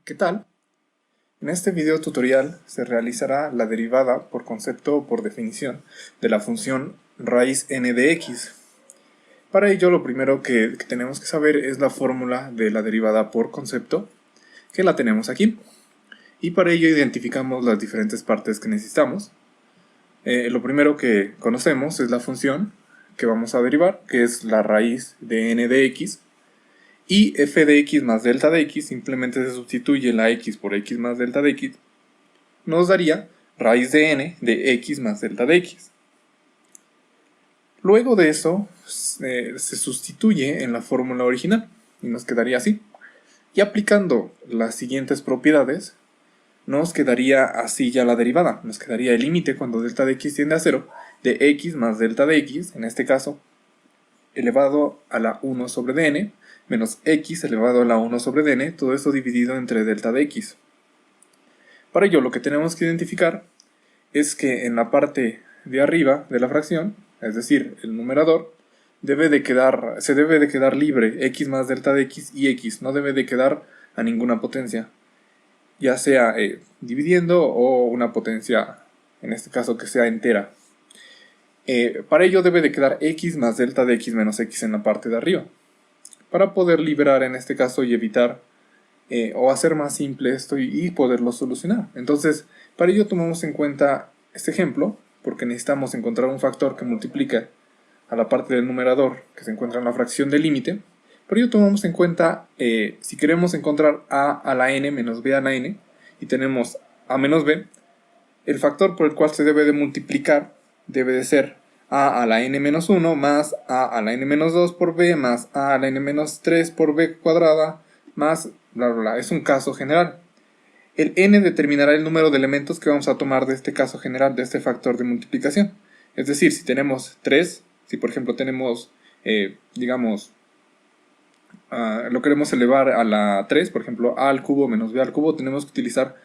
¿Qué tal? En este video tutorial se realizará la derivada por concepto o por definición de la función raíz n de x. Para ello lo primero que tenemos que saber es la fórmula de la derivada por concepto, que la tenemos aquí. Y para ello identificamos las diferentes partes que necesitamos. Lo primero que conocemos es la función que vamos a derivar, que es la raíz de n de x. Y f de x más delta de x, simplemente se sustituye la x por x más delta de x, nos daría raíz de n de x más delta de x. Luego de eso se sustituye en la fórmula original y nos quedaría así. Y aplicando las siguientes propiedades, nos quedaría así ya la derivada. Nos quedaría el límite cuando delta de x tiende a 0 de x más delta de x, en este caso, elevado a la 1 sobre dn, menos x elevado a la 1 sobre dn, todo esto dividido entre delta de x. Para ello lo que tenemos que identificar es que en la parte de arriba de la fracción, es decir, el numerador, se debe de quedar libre x más delta de x y x, no debe de quedar a ninguna potencia, ya sea dividiendo o una potencia, en este caso que sea entera. Para ello debe de quedar x más delta de x menos x en la parte de arriba, para poder liberar en este caso y evitar o hacer más simple esto y poderlo solucionar. Entonces, para ello tomamos en cuenta este ejemplo, porque necesitamos encontrar un factor que multiplica a la parte del numerador que se encuentra en la fracción del límite. Para ello tomamos en cuenta, si queremos encontrar a a la n menos b a la n, y tenemos a menos b, el factor por el cual se debe de multiplicar debe de ser a la n menos 1 más a la n menos 2 por b más a la n menos 3 por b cuadrada más bla bla bla. Es un caso general. El n determinará el número de elementos que vamos a tomar de este caso general, de este factor de multiplicación. Es decir, si tenemos 3, si por ejemplo tenemos, digamos, lo queremos elevar a la 3, por ejemplo, a al cubo menos b al cubo, tenemos que utilizar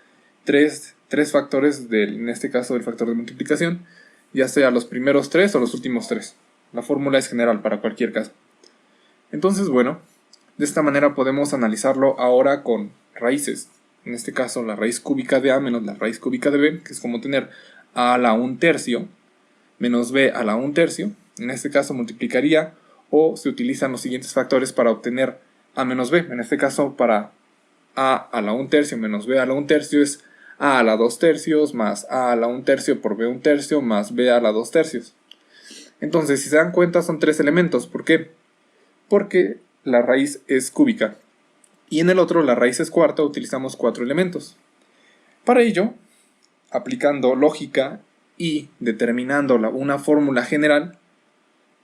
tres factores, en este caso del factor de multiplicación, ya sea los primeros 3 o los últimos 3. La fórmula es general para cualquier caso. Entonces, bueno, de esta manera podemos analizarlo ahora con raíces. En este caso, la raíz cúbica de a menos la raíz cúbica de b, que es como tener a la 1/3 menos b a la 1/3. En este caso multiplicaría o se utilizan los siguientes factores para obtener a menos b. En este caso, para a la 1/3 menos b a la 1/3 es a la 2/3 más a la 1/3 por b 1/3 más b a la 2/3. Entonces, si se dan cuenta, son 3 elementos. ¿Por qué? Porque la raíz es cúbica. Y en el otro, la raíz es cuarta, utilizamos 4 elementos. Para ello, aplicando lógica y determinando una fórmula general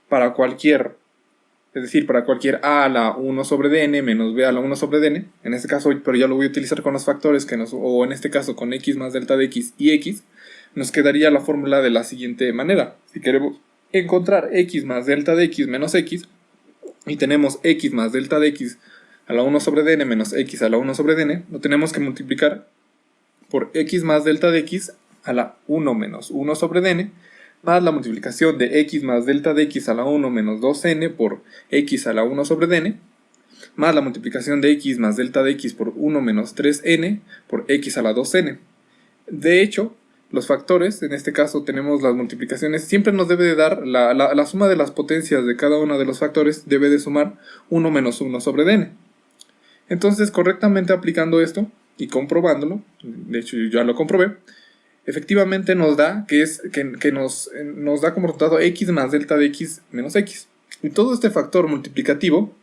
para cualquier, es decir, para cualquier a la 1 sobre dn menos b a la 1 sobre dn, en este caso, pero ya lo voy a utilizar con los factores, o en este caso con x más delta de x y x, nos quedaría la fórmula de la siguiente manera. Si queremos encontrar x más delta de x menos x, y tenemos x más delta de x a la 1 sobre dn menos x a la 1 sobre dn, lo tenemos que multiplicar por x más delta de x a la 1 menos 1 sobre dn, más la multiplicación de x más delta de x a la 1 menos 2n por x a la 1 sobre dn, más la multiplicación de x más delta de x por 1 menos 3n por x a la 2n. De hecho, los factores, en este caso tenemos las multiplicaciones, siempre nos debe de dar la suma de las potencias de cada uno de los factores, debe de sumar 1 menos 1 sobre dn. Entonces, correctamente aplicando esto y comprobándolo, de hecho yo ya lo comprobé, efectivamente nos da que nos da como resultado x más delta de x menos x. Y todo este factor multiplicativo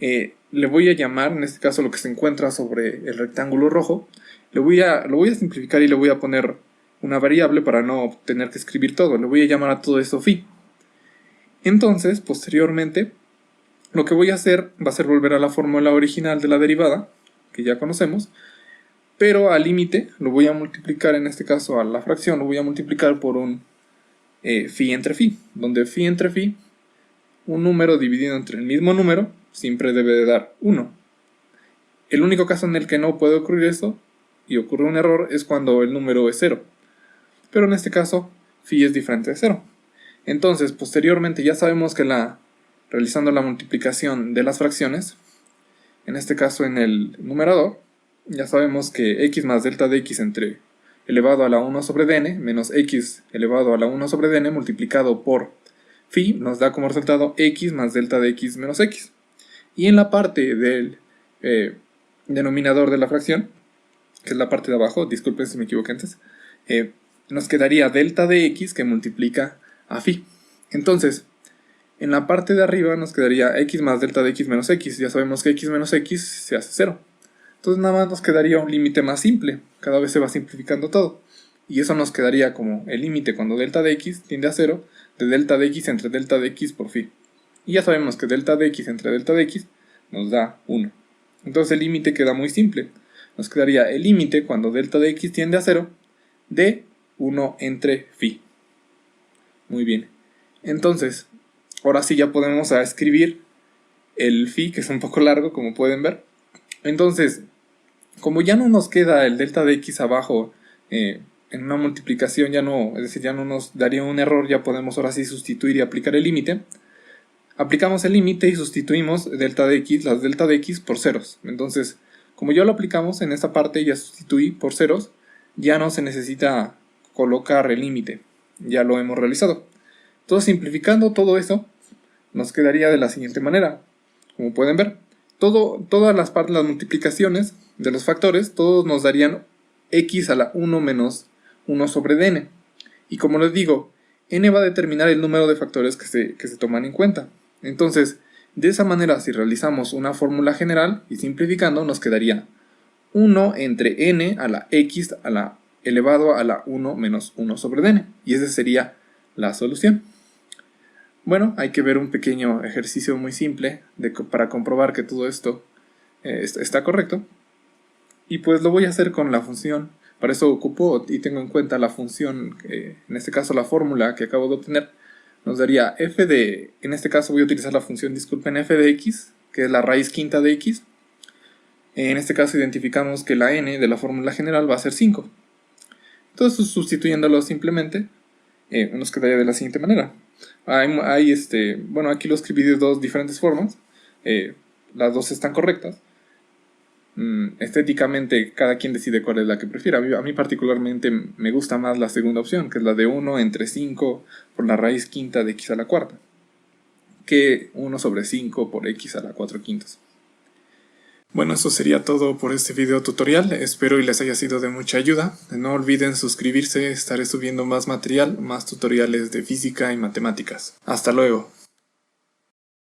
le voy a llamar, en este caso lo que se encuentra sobre el rectángulo rojo, lo voy a simplificar y le voy a poner una variable para no tener que escribir todo. Le voy a llamar a todo esto phi. Entonces, posteriormente, lo que voy a hacer va a ser volver a la fórmula original de la derivada, que ya conocemos, pero al límite lo voy a multiplicar, en este caso a la fracción, lo voy a multiplicar por un phi entre phi, donde phi entre phi, un número dividido entre el mismo número, siempre debe de dar 1. El único caso en el que no puede ocurrir esto, y ocurre un error, es cuando el número es 0. Pero en este caso, phi es diferente de 0. Entonces, posteriormente ya sabemos que realizando la multiplicación de las fracciones, en este caso en el numerador, ya sabemos que x más delta de x entre elevado a la 1 sobre dn menos x elevado a la 1 sobre dn multiplicado por phi nos da como resultado x más delta de x menos x. Y en la parte del denominador de la fracción, que es la parte de abajo, disculpen si me equivoqué antes, nos quedaría delta de x que multiplica a phi. Entonces, en la parte de arriba nos quedaría x más delta de x menos x. Ya sabemos que x menos x se hace 0. Entonces nada más nos quedaría un límite más simple. Cada vez se va simplificando todo. Y eso nos quedaría como el límite cuando delta de x tiende a 0 de delta de x entre delta de x por phi. Y ya sabemos que delta de x entre delta de x nos da 1. Entonces el límite queda muy simple. Nos quedaría el límite cuando delta de x tiende a 0 de 1 entre phi. Muy bien. Entonces, ahora sí ya podemos escribir el phi, que es un poco largo, como pueden ver. Entonces, como ya no nos queda el delta de x abajo en una multiplicación, es decir, ya no nos daría un error, ya podemos ahora sí sustituir y aplicar el límite. Aplicamos el límite y sustituimos delta de x, las delta de x por ceros. Entonces, como ya lo aplicamos en esta parte, ya sustituí por ceros, ya no se necesita colocar el límite, ya lo hemos realizado. Entonces, simplificando todo eso, nos quedaría de la siguiente manera. Como pueden ver, todas las multiplicaciones de los factores, todos nos darían x a la 1 menos 1 sobre dn. Y como les digo, n va a determinar el número de factores que se toman en cuenta. Entonces, de esa manera, si realizamos una fórmula general y simplificando, nos quedaría 1 entre n a la x a la elevado a la 1 menos 1 sobre dn. Y esa sería la solución. Bueno, hay que ver un pequeño ejercicio muy simple para comprobar que todo esto está correcto. Y pues lo voy a hacer con la función. Para eso ocupo y tengo en cuenta la función, en este caso la fórmula que acabo de obtener. Nos daría f de, en este caso voy a utilizar la función, disculpen, f de x, que es la raíz quinta de x. En este caso identificamos que la n de la fórmula general va a ser 5. Entonces, sustituyéndolo simplemente, nos quedaría de la siguiente manera. Bueno, aquí lo escribí de dos diferentes formas. Las dos están correctas. Estéticamente, cada quien decide cuál es la que prefiere. A mí particularmente me gusta más la segunda opción, que es la de 1 entre 5 por la raíz quinta de x a la cuarta, que 1 sobre 5 por x a la 4 quintos. Bueno, eso sería todo por este video tutorial. Espero y les haya sido de mucha ayuda. No olviden suscribirse, estaré subiendo más material, más tutoriales de física y matemáticas. Hasta luego.